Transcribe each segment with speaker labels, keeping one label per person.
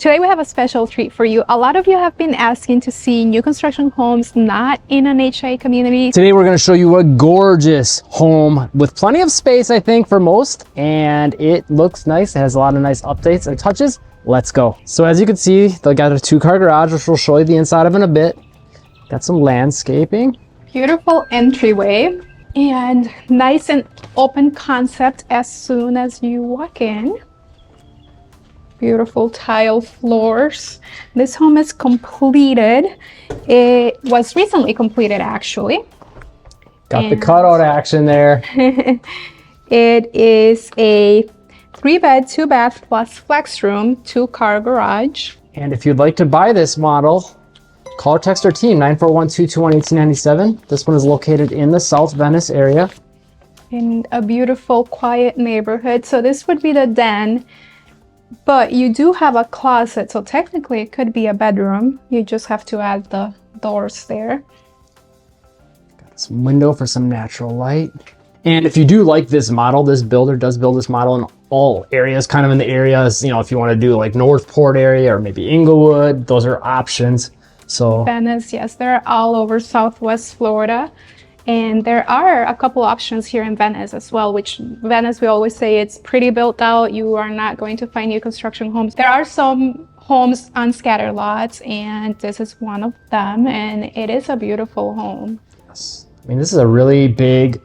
Speaker 1: Today we have a special treat for you. A lot of you have been asking to see new construction homes not in an HOA community.
Speaker 2: Today we're going to show you a gorgeous home with plenty of space, I think, for most, and it looks nice. It has a lot of nice updates and touches. Let's go. So as you can see, they got a 2-car garage, which we'll show you the inside of in a bit. Got some landscaping.
Speaker 1: Beautiful entryway and nice and open concept as soon as you walk in. Beautiful tile floors. This home is completed. It was recently completed, actually.
Speaker 2: Got the cutout action there.
Speaker 1: It is a 3-bed, 2-bath plus flex room, 2-car garage.
Speaker 2: And if you'd like to buy this model, call or text our team, 941-221-1897. This one is located in the South Venice area.
Speaker 1: In a beautiful, quiet neighborhood. So this would be the den. But you do have a closet, so technically it could be a bedroom. You just have to add the doors there.
Speaker 2: Got some window for some natural light. And if you do like this model, this builder does build this model in all areas, kind of in the areas, you know, if you want to do like Northport area or maybe Inglewood, those are options. So
Speaker 1: Venice, yes, they're all over Southwest Florida. And there are a couple options here in Venice as well, which Venice, we always say it's pretty built out. You are not going to find new construction homes. There are some homes on scattered lots, and this is one of them. And it is a beautiful home.
Speaker 2: yes, I mean, this is a really big,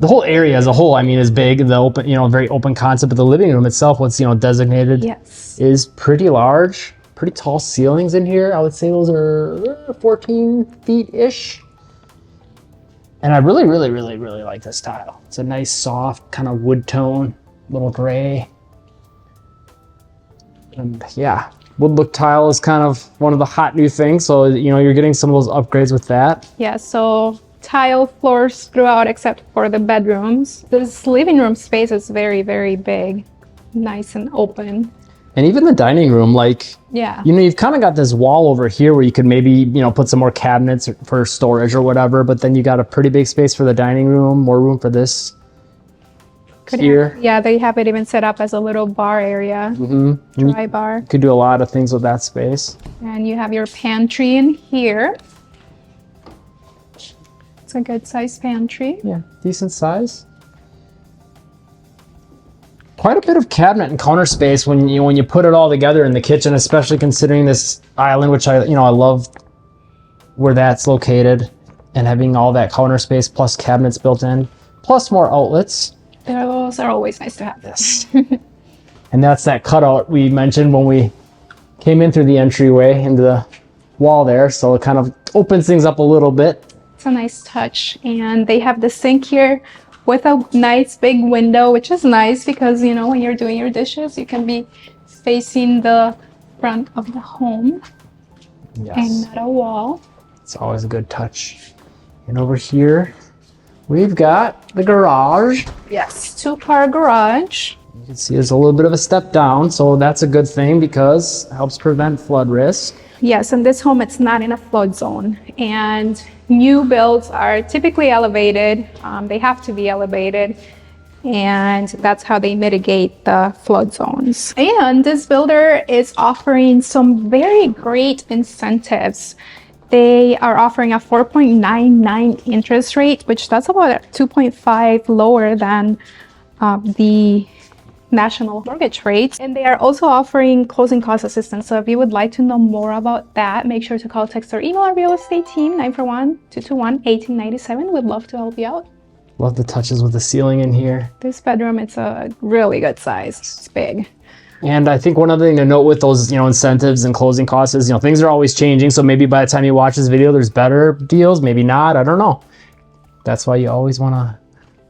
Speaker 2: the whole area as a whole, I mean, is big. The open, you know, very open concept, but the living room itself, what's, you know, designated,
Speaker 1: yes,
Speaker 2: is pretty large, pretty tall ceilings in here. I would say those are 14 feet-ish. And I really like this tile. It's a nice, soft, kind of wood tone, little gray. And yeah, wood look tile is kind of one of the hot new things. So, you know, you're getting some of those upgrades with that.
Speaker 1: yeah, so tile floors throughout except for the bedrooms. This living room space is very big, nice and open.
Speaker 2: And even the dining room, like,
Speaker 1: Yeah,
Speaker 2: you know, you've kind of got this wall over here where you could maybe, you know, put some more cabinets for storage or whatever, but then you got a pretty big space for the dining room, more room for this here.
Speaker 1: yeah, they have it even set up as a little bar area, dry bar.
Speaker 2: You could do a lot of things with that space.
Speaker 1: And you have your pantry in here. It's a good sized pantry.
Speaker 2: Yeah, decent size. Quite a bit of cabinet and counter space when you put it all together in the kitchen, especially considering this island, which I love where that's located, and having all that counter space plus cabinets built in, plus more outlets.
Speaker 1: Those are always nice to have.
Speaker 2: Yes. And that's that cutout we mentioned when we came in through the entryway into the wall there, so it kind of opens things up a little bit.
Speaker 1: It's a nice touch. And they have the sink here with a nice big window, which is nice because, you know, when you're doing your dishes, you can be facing the front of the home
Speaker 2: Yes.
Speaker 1: and not a wall.
Speaker 2: It's always a good touch. And over here, we've got the garage.
Speaker 1: Yes, 2-car garage.
Speaker 2: You can see there's a little bit of a step down, so that's a good thing because it helps prevent flood risk.
Speaker 1: Yes, in this home, it's not in a flood zone. And new builds are typically elevated. They have to be elevated. And that's how they mitigate the flood zones. And this builder is offering some very great incentives. They are offering a 4.99 interest rate, which that's about 2.5 lower than the national mortgage rates. And they are also offering closing cost assistance. So if you would like to know more about that, make sure to call, text, or email our real estate team, 941-221-1897. We'd love to help you out.
Speaker 2: Love the touches with the ceiling in here.
Speaker 1: This bedroom, it's a really good size. It's big.
Speaker 2: And I think one other thing to note with those, you know, incentives and closing costs is, you know, things are always changing. So maybe by the time you watch this video, there's better deals, maybe not. I don't know. That's why you always want to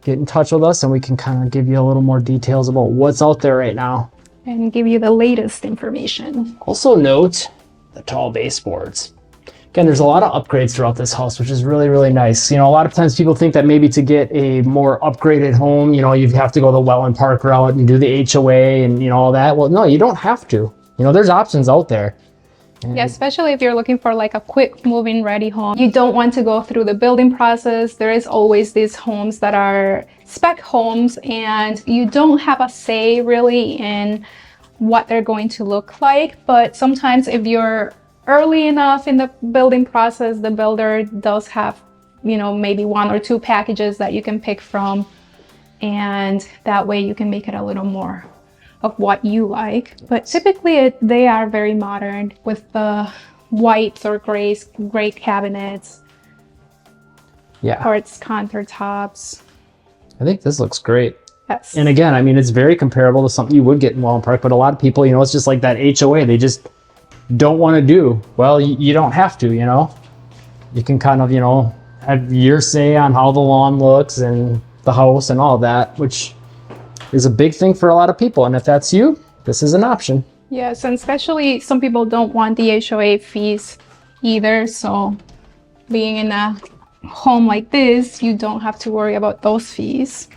Speaker 2: get in touch with us and we can kind of give you a little more details about what's out there right now.
Speaker 1: And give you the latest information.
Speaker 2: Also note the tall baseboards. Again, there's a lot of upgrades throughout this house, which is really nice. You know, a lot of times people think that maybe to get a more upgraded home, you know, you have to go the Welland Park route and do the HOA and, you know, all that. Well, no, you don't have to. You know, there's options out there.
Speaker 1: Yeah, especially if you're looking for like a quick move-in ready home. You don't want to go through the building process. There is always these homes that are spec homes and you don't have a say really in what they're going to look like. But sometimes if you're early enough in the building process, the builder does have, you know, maybe 1 or 2 packages that you can pick from, and that way you can make it a little more of what you like. But typically they are very modern with the white or gray cabinets, quartz countertops.
Speaker 2: I think this looks great.
Speaker 1: Yes.
Speaker 2: And again, I mean, it's very comparable to something you would get in Welland Park, but a lot of people, you know, it's just like that HOA, they just don't want to do. Well, you don't have to, you know. You can kind of, you know, have your say on how the lawn looks and the house and all that, which is a big thing for a lot of people. And if that's you, this is an option.
Speaker 1: Yes, and especially some people don't want the HOA fees either. So being in a home like this, you don't have to worry about those fees.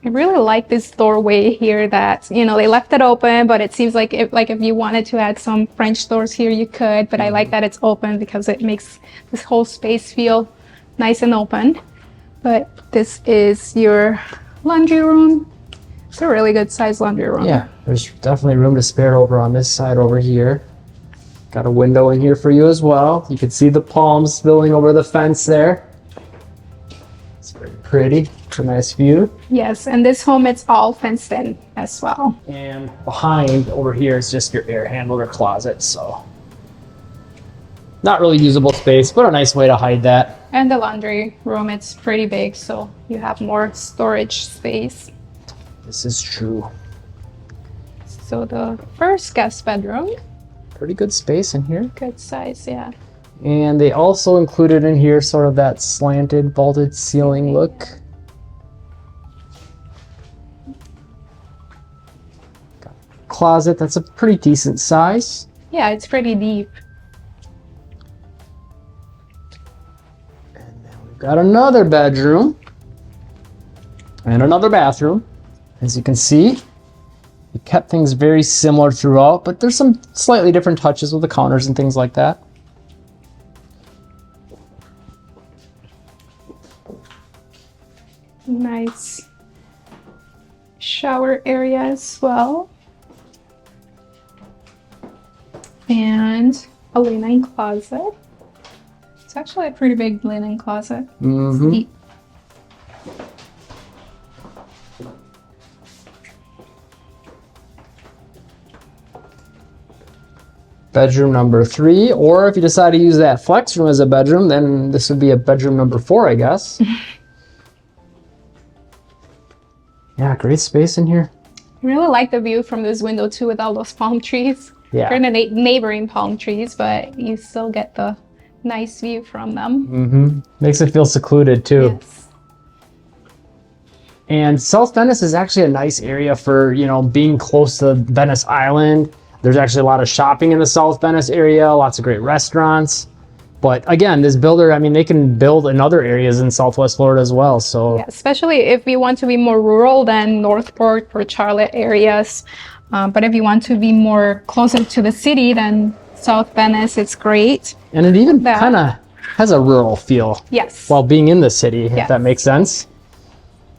Speaker 1: I really like this doorway here that, you know, they left it open, but it seems like if you wanted to add some French doors here, you could. But I like that it's open because it makes this whole space feel nice and open. But this is your laundry room. It's a really good sized laundry room.
Speaker 2: Yeah, there's definitely room to spare over on this side over here. Got a window in here for you as well. You can see the palms spilling over the fence there. It's very pretty. It's a nice view.
Speaker 1: Yes, and this home, it's all fenced in as well.
Speaker 2: And behind over here is just your air handler closet, so not really usable space, but a nice way to hide that.
Speaker 1: And the laundry room, it's pretty big, so you have more storage space.
Speaker 2: This is true.
Speaker 1: So the first guest bedroom.
Speaker 2: Pretty good space in here.
Speaker 1: Good size, yeah.
Speaker 2: And they also included in here sort of that slanted vaulted ceiling look. Got a closet that's a pretty decent size.
Speaker 1: Yeah, it's pretty deep.
Speaker 2: And then we've got another bedroom and another bathroom. As you can see, we kept things very similar throughout, but there's some slightly different touches with the counters and things like that.
Speaker 1: Nice shower area as well. And a linen closet. It's actually a pretty big linen closet. It's deep.
Speaker 2: Bedroom number 3, or if you decide to use that flex room as a bedroom, then this would be a bedroom number 4, I guess. Yeah, great space in here.
Speaker 1: I really like the view from this window too, with all those palm trees.
Speaker 2: Yeah.
Speaker 1: They're in the neighboring palm trees, but you still get the nice view from them.
Speaker 2: Makes it feel secluded too.
Speaker 1: Yes.
Speaker 2: And South Venice is actually a nice area for, you know, being close to Venice Island. There's actually a lot of shopping in the South Venice area, lots of great restaurants. But again, this builder, I mean, they can build in other areas in Southwest Florida as well. So
Speaker 1: Yeah, especially if you want to be more rural than Northport or Charlotte areas. But if you want to be more closer to the city, then South Venice, it's great.
Speaker 2: And it even kind of has a rural feel.
Speaker 1: Yes.
Speaker 2: While being in the city, if
Speaker 1: Yes.
Speaker 2: that makes sense.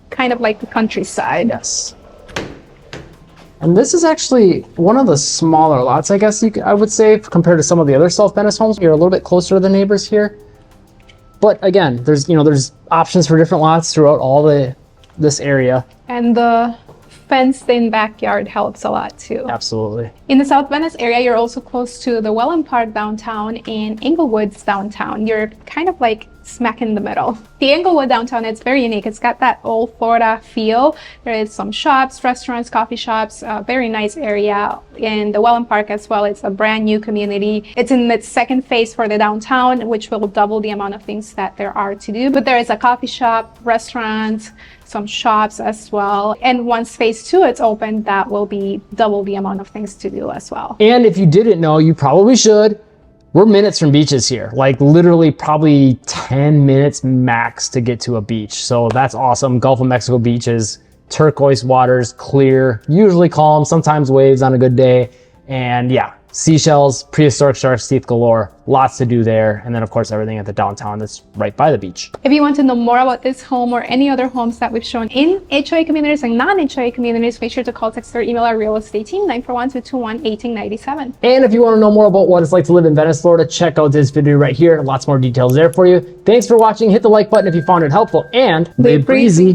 Speaker 1: Kind of like the countryside.
Speaker 2: Yes. And this is actually one of the smaller lots, I guess I would say, compared to some of the other South Venice homes. You're a little bit closer to the neighbors here. But again, there's options for different lots throughout this area.
Speaker 1: And the fenced-in backyard helps a lot too.
Speaker 2: Absolutely.
Speaker 1: In the South Venice area, you're also close to the Welland Park downtown and Inglewood's downtown. You're kind of like smack in the middle. The Inglewood downtown, it's very unique. It's got that old Florida feel. There is some shops, restaurants, coffee shops, a very nice area. In the Welland Park as well, it's a brand new community. It's in its second phase for the downtown, which will double the amount of things that there are to do. But there is a coffee shop, restaurant, some shops as well. And once phase 2 is open, that will be double the amount of things to do as well.
Speaker 2: And if you didn't know, you probably should. We're minutes from beaches here, like literally probably 10 minutes max to get to a beach. So that's awesome. Gulf of Mexico beaches, turquoise waters, clear, usually calm, sometimes waves on a good day. And yeah, seashells, prehistoric sharks, teeth galore, lots to do there. And then of course, everything at the downtown that's right by the beach.
Speaker 1: If you want to know more about this home or any other homes that we've shown in HOA communities and non-HOA communities, make sure to call, text, or email our real estate team, 941-221-1897.
Speaker 2: And if you want to know more about what it's like to live in Venice, Florida, check out this video right here. Lots more details there for you. Thanks for watching. Hit the like button if you found it helpful, and live breezy.